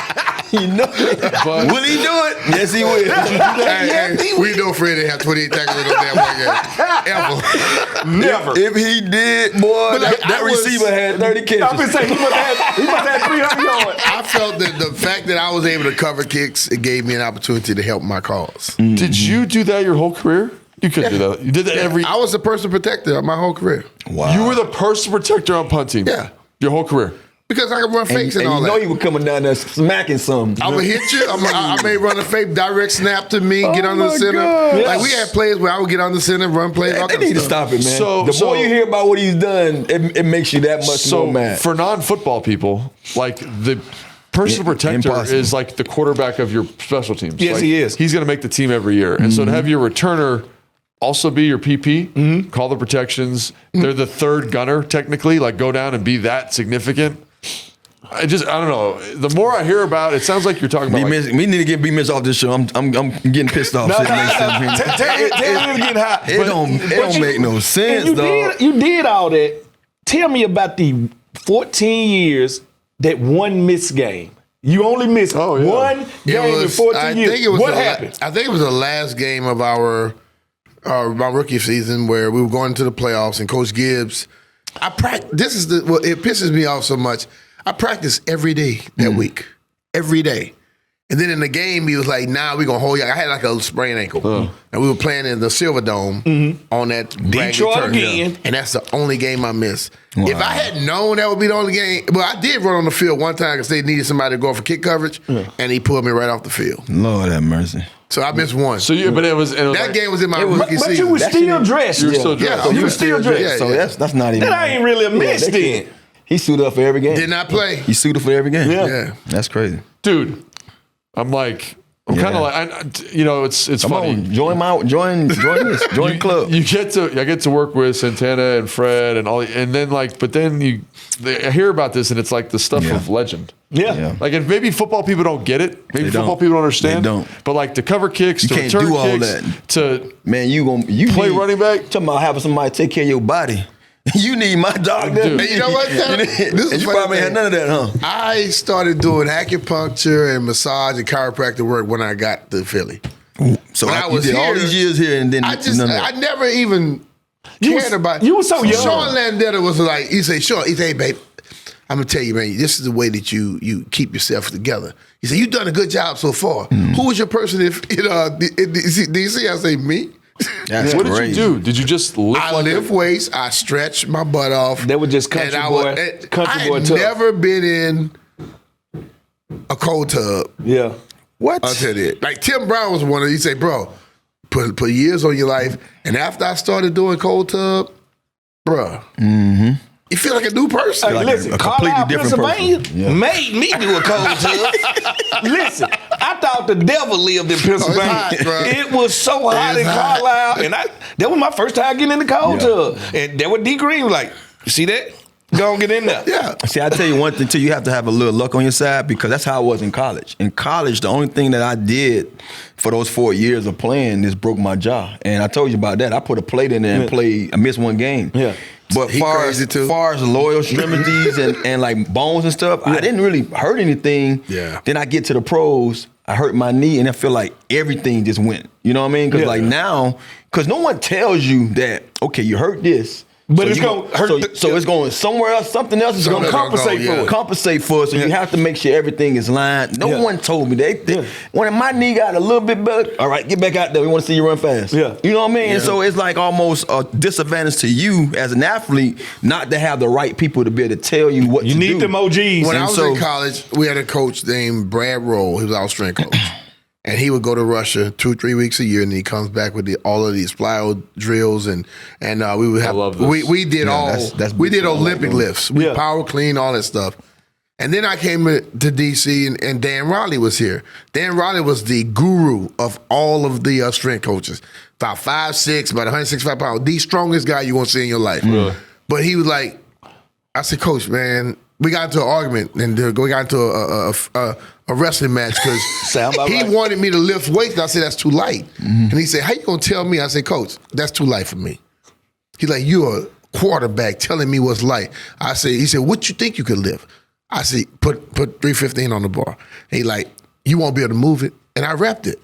You know it.
But
will he do it? Yes, he will.
We know Fred didn't have 28 tackles in no damn one game. Ever.
Never.
If he did, boy, that receiver had 30 catches.
I'm gonna say he must have 300 yards.
I felt that the fact that I was able to cover kicks, it gave me an opportunity to help my cause.
did you do that your whole career? You couldn't do that. You did that every.
I was the person protector my whole career.
Wow.
You were the person protector on punt team.
Yeah.
Your whole career.
Because I could run fakes and all
you know
that.
he was coming down there smacking some.
I would hit you. I may run a fake direct snap to me, get on the center.
God.
Like we had plays where I would get on the center, run plays. all
They
kind of
need to
stuff.
stop it, man.
So-
the more you hear about what he's done, it makes you that much more mad.
For non-football people, like the personal protector
impossible.
is like the quarterback of your special teams.
Yes,
Like,
he is.
He's going to make the team every year. And so to have your returner also be your PP, call the protections. They're the third gunner technically, like go down and be that significant. I don't know. The more I hear about it, sounds like you're talking about.
We need to get B-Miss off this show. I'm getting pissed off.
No,
sitting
no,
next to him.
Tell him to get hot.
It don't make no sense,
And
dog.
you did all that. Tell me about the 14 years that one missed game. You only missed one game in 14 years. What happened?
I think it was the last game of my rookie season where we were going to the playoffs, and Coach Gibbs. It pisses me off so much. I practiced every day that week, every day. And then in the game, he was like, "Nah, we're going to hold you." I had like a sprained ankle. And we were playing in the Silver Dome on that
Detroit
turf.
again.
And that's the only game I missed. Wow. If I had known that would be the only game, well, I did run on the field one time because they needed somebody to go for kick coverage, and he pulled me right off the field.
Lord have mercy.
So I missed one.
So but it was
that game was in my rookie season.
But you were still dressed.
You were still dressed.
Yeah,
So you were still dressed.
Yeah,
So that's not even.
That ain't really a miss then.
He suited up for every game.
Did not play.
He suited for every game.
Yeah.
That's crazy.
Dude, I'm kind of like, it's
Come
funny.
on, join this, join the club.
I get to work with Santana and Fred and all, and then I hear about this and it's like the stuff of legend.
Yeah.
Like, and maybe football people don't get it. Maybe
They
football
don't.
people don't understand.
They don't.
But like to cover kicks,
You
to
can't
return
do all
kicks,
that.
to
Man, you
play
need,
running back.
Talking about having somebody take care of your body. You need my doctor.
Dude.
And you know what?
And you
funny
probably
thing.
had none of that, huh?
I started doing acupuncture and massage and chiropractic work when I got to Philly.
So
When I
you
was
did all
here,
these years here, and then
I
none of
never even cared about.
you were so young.
Sean Landetta was like, he said, hey, babe, I'm gonna tell you, man, this is the way that you keep yourself together. He said, you've done a good job so far. Who was your person? Do you see? I say me.
That's
What
crazy.
did you do? Did you just lift
I
like
lift weights. I stretch my butt off.
They were just country boy
I
tough.
never been in a cold tub.
Yeah.
What?
I'll tell you that. Like Tim Brown was one of these. He say, bro, put years on your life. And after I started doing cold tub, bro, you feel like a new person.
Hey,
Like
listen,
a completely
Carlisle,
different
Pennsylvania
person. Yeah.
made me do a cold tub. Listen, I thought the devil lived in Pennsylvania.
hot, bro.
It was so hot
It's
in
hot.
Carlisle, and that was my first time getting in the cold tub. And there was D Green was like, you see that? Go and get in there.
Yeah.
See, I tell you one thing too, you have to have a little luck on your side because that's how I was in college. In college, the only thing that I did for those 4 years of playing is broke my jaw. And I told you about that. I put a plate in there and played, I missed one game.
Yeah.
But
He crazy too.
far as loyal extremities and like bones and stuff, I didn't really hurt anything.
Yeah.
Then I get to the pros, I hurt my knee and I feel like everything just went. You know what I mean? Because like now, because no one tells you that, okay, you hurt this.
But
so
it's
you
gonna hurt
So it's going somewhere else. Something else is
Something
going to
else gonna
compensate
go,
for
yeah.
it.
compensate for it. So you have to make sure everything is lined. No one told me. When my knee got a little bit better, all right, get back out there. We want to see you run fast.
Yeah.
You know what I mean? And so it's like almost a disadvantage to you as an athlete not to have the right people to be able to tell you what
You
to
need
do.
them OGs.
When
And
I was
so-
in college, we had a coach named Brad Roll. He was our strength coach. And he would go to Russia 2-3 weeks a year, and he comes back with all of these plyo drills, and we would have.
love this.
We did
that's
we did
big. I like
Olympic
those.
lifts. We
Yeah.
power clean, all that stuff. And then I came to DC, and Dan Riley was here. Dan Riley was the guru of all of the strength coaches. About 5'6", about 165 pounds, the strongest guy you're gonna see in your life. But he was like, I said, Coach, man, we got into an argument and we got into a wrestling match because he wanted me to lift weights. And I said, that's too light. And he said, how you going to tell me? I said, Coach, that's too light for me. He's like, you're a quarterback telling me what's light. He said, what you think you could lift? I said, put 315 on the bar. He like, you won't be able to move it. And I repped it.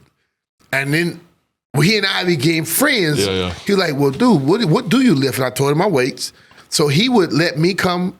And then he and I became friends. He like, well, dude, what do you lift? And I told him my weights. So he would let me come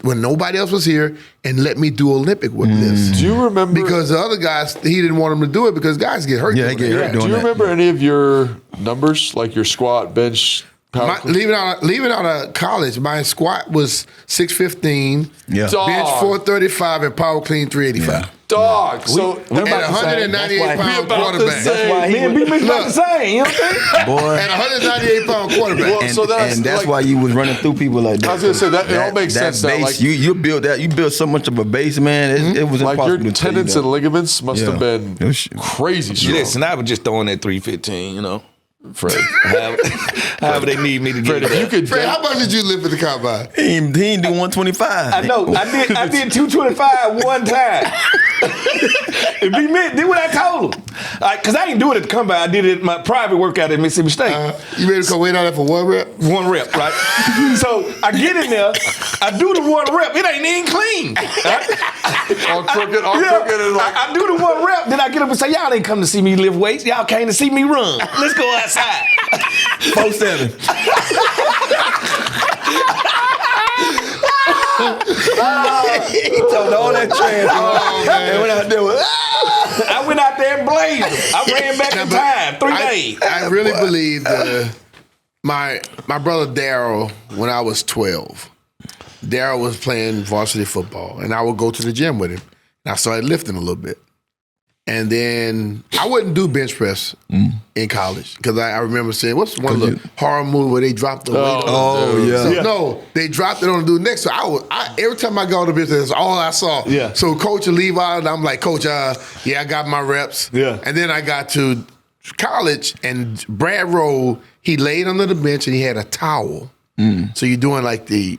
when nobody else was here and let me do Olympic lifts.
Do you remember?
Because the other guys, he didn't want them to do it because guys get hurt.
Yeah, they get hurt doing that.
Do you remember any of your numbers, like your squat, bench, power?
Leaving out of college, my squat was 615, bench 435, and power clean 385.
Dog. So
at 198 pound quarterback.
That's why me and B-Mitch about the same. You know what I'm saying?
Boy.
At 198 pound quarterback.
And that's why you was running through people like that.
I was gonna say that it all makes sense now. Like
you built so much of a base, man. It was
like
impossible.
Your tendons and ligaments must have been crazy strong.
Listen, I was just throwing that 315. You know.
Fred.
However they need me to get it.
Fred, how much did you lift at the combine?
He didn't do 125.
I know. I did 225 one time. And B-Mitch did what I told him. Because I didn't do it at the combine. I did it at my private workout at Mississippi State.
You made him come wait on that for 1 rep?
1 rep, right? So I get in there. I do the 1 rep. It ain't even clean.
All crooked. And like,
I do the 1 rep. Then I get up and say, y'all ain't come to see me lift weights. Y'all came to see me run. Let's go outside.
4-7. He told all that trash. And went out there with,
I went out there and blazed him. I ran back in time. 3 days.
I really believe my brother Daryl, when I was 12, Daryl was playing varsity football, and I would go to the gym with him. And I started lifting a little bit. And then I wouldn't do bench press in college because I remember saying, what's one of the horror movies where they dropped the weight? No, they dropped it on the dude next. So every time I go to bench press, that's all I saw.
Yeah.
So coach would leave out, and I'm like, Coach, I got my reps.
Yeah.
And then I got to college, and Brad Rowe, he laid under the bench, and he had a towel. So you're doing like the,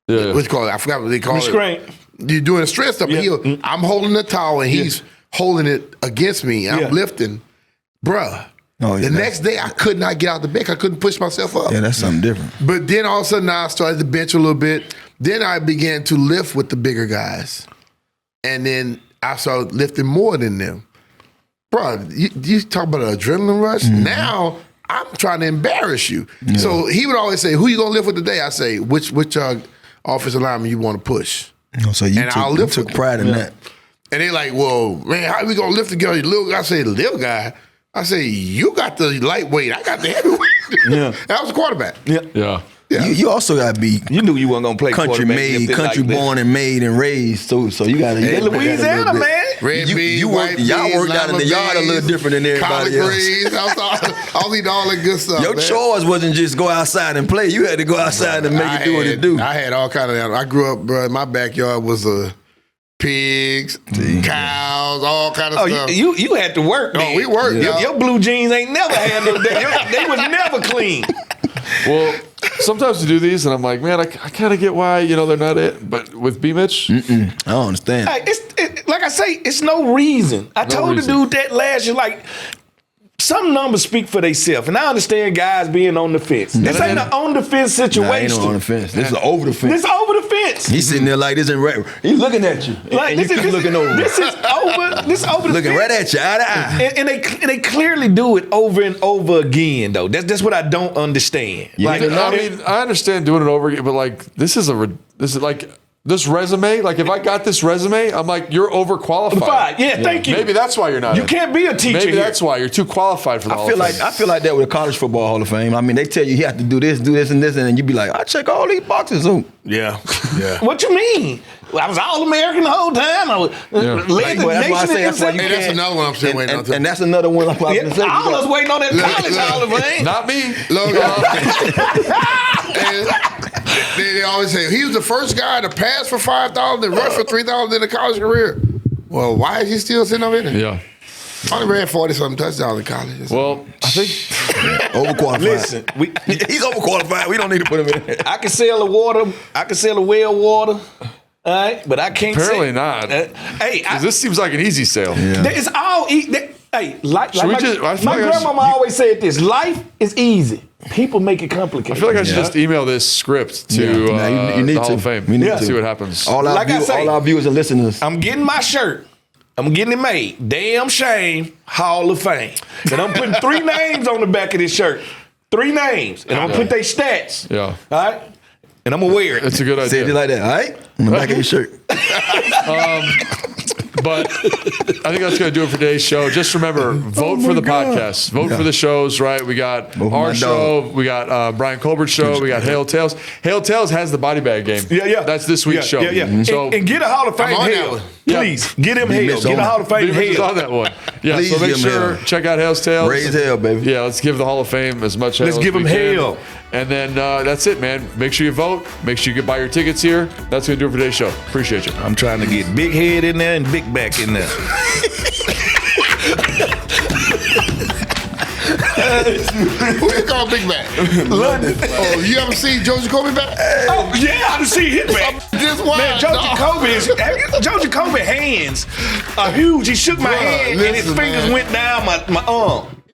what's it called? I forgot what they call
restraint.
it. You're doing a strength stuff. Yeah. I'm holding the towel, and he's holding it against me, and I'm lifting. Bruh, the next day I could not get out the bench. I couldn't push myself up.
Yeah, that's something different.
But then all of a sudden I started to bench a little bit. Then I began to lift with the bigger guys. And then I started lifting more than them. Bruh, you talk about an adrenaline rush? Now I'm trying to embarrass you. Yeah. So he would always say, who you gonna lift with today? I say, which offensive lineman you want to push?
So you took pride in that.
And they like, well, man, how we gonna lift together? Little guy. I say, little guy. I say, you got the lightweight. I got the heavyweight. Yeah, that was a quarterback.
Yeah.
You also got to be.
You knew you weren't gonna play
country made, country like born and made and raised. So you got to.
Hey, Louisiana, man.
Red beans,
y'all worked out in the yard a little different than everybody else.
I'll eat all the good stuff.
Your chores wasn't just go outside and play. You had to go outside and make it do what it do.
I had all kind of animals. I grew up, bro. My backyard was pigs, cows, all kind of stuff.
You had to work, man.
Oh, we worked.
Your blue jeans ain't never had no day. They was never clean.
Well, sometimes we do these, and I'm like, man, I kind of get why they're not it. But with B-Mitch,
I don't understand.
Like I say, it's no reason. I told the dude that last year, like, some numbers speak for themselves, and I understand guys being on the fence. This ain't an on the fence situation.
Nah, ain't no on the fence. This is over the fence.
This is over the fence.
He's sitting there like this and he's looking at you.
Like
and you looking over.
This is over. This over the
looking
fence.
right at you, eye to eye.
And they clearly do it over and over again, though. That's what I don't understand.
Like, I understand doing it over again, but like this is like. This resume, like if I got this resume, I'm like, you're overqualified.
Yeah, thank you.
Maybe that's why you're not.
You can't be a teacher.
Maybe that's why you're too qualified for the Hall of Fame.
I feel like that with the College Football Hall of Fame. I mean, they tell you have to do this, and this, and then you be like, I check all these boxes.
Yeah. What you mean? I was All-American the whole time. I was led the nation.
That's another one I'm still waiting on.
And that's another one I'm going to say.
All of us waiting on that College Hall of Fame.
Not me.
They always say, he was the first guy to pass for 5,000 and rush for 3,000 in a college career. Well, why is he still sitting over there?
Yeah.
Only ran 40-something touchdowns in college.
Well, I think
overqualified.
Listen,
he's overqualified. We don't need to put him in there.
I can sell the water. I can sell the well water. All right, but I can't
Apparently
say.
not.
Hey,
this seems like an easy sale.
Yeah.
it's all hey, like my grandmama
I
always said this: life is easy. People make it complicated.
I feel like I should just email this script to
you need
the Hall
to.
of Fame.
We need
to
to.
see what happens.
All our viewers and listeners.
I'm getting my shirt. I'm getting it made. Damn shame, Hall of Fame. And I'm putting 3 names on the back of this shirt. 3 names. And I'm going to put their stats.
Yeah.
All right? And I'm going to wear it.
It's a good idea.
Say it like that, all right? On the back of your shirt.
But I think that's going to do it for today's show. Just remember, vote for the podcast. Vote for the shows, right? We got our show. We got Brian Colbert's show. We got Hail Tales. Hail Tales has the body bag game.
Yeah.
That's this week's show.
Yeah.
So,
and get a Hall of Fame hail. Please. Get him hail. Get a Hall of Fame hail.
on that one. Yeah,
Please
so make
give him
sure,
hail.
check out Hail's Tales.
Raise hell, baby.
Yeah, let's give the Hall of Fame as much hail
Let's
as
give
we
him
can.
hail.
And then that's it, man. Make sure you vote. Make sure you can buy your tickets here. That's going to do it for today's show. Appreciate you.
I'm trying to get big head in there and big back in there.
Who you call Big Mac?
London.
Oh, you ever seen Joe Jacoby back?
Oh, yeah, I done see his back.
Just why?
Man, Joe Jacoby hands are huge. He shook my hand and his
listen,
fingers
man.
went down my arm.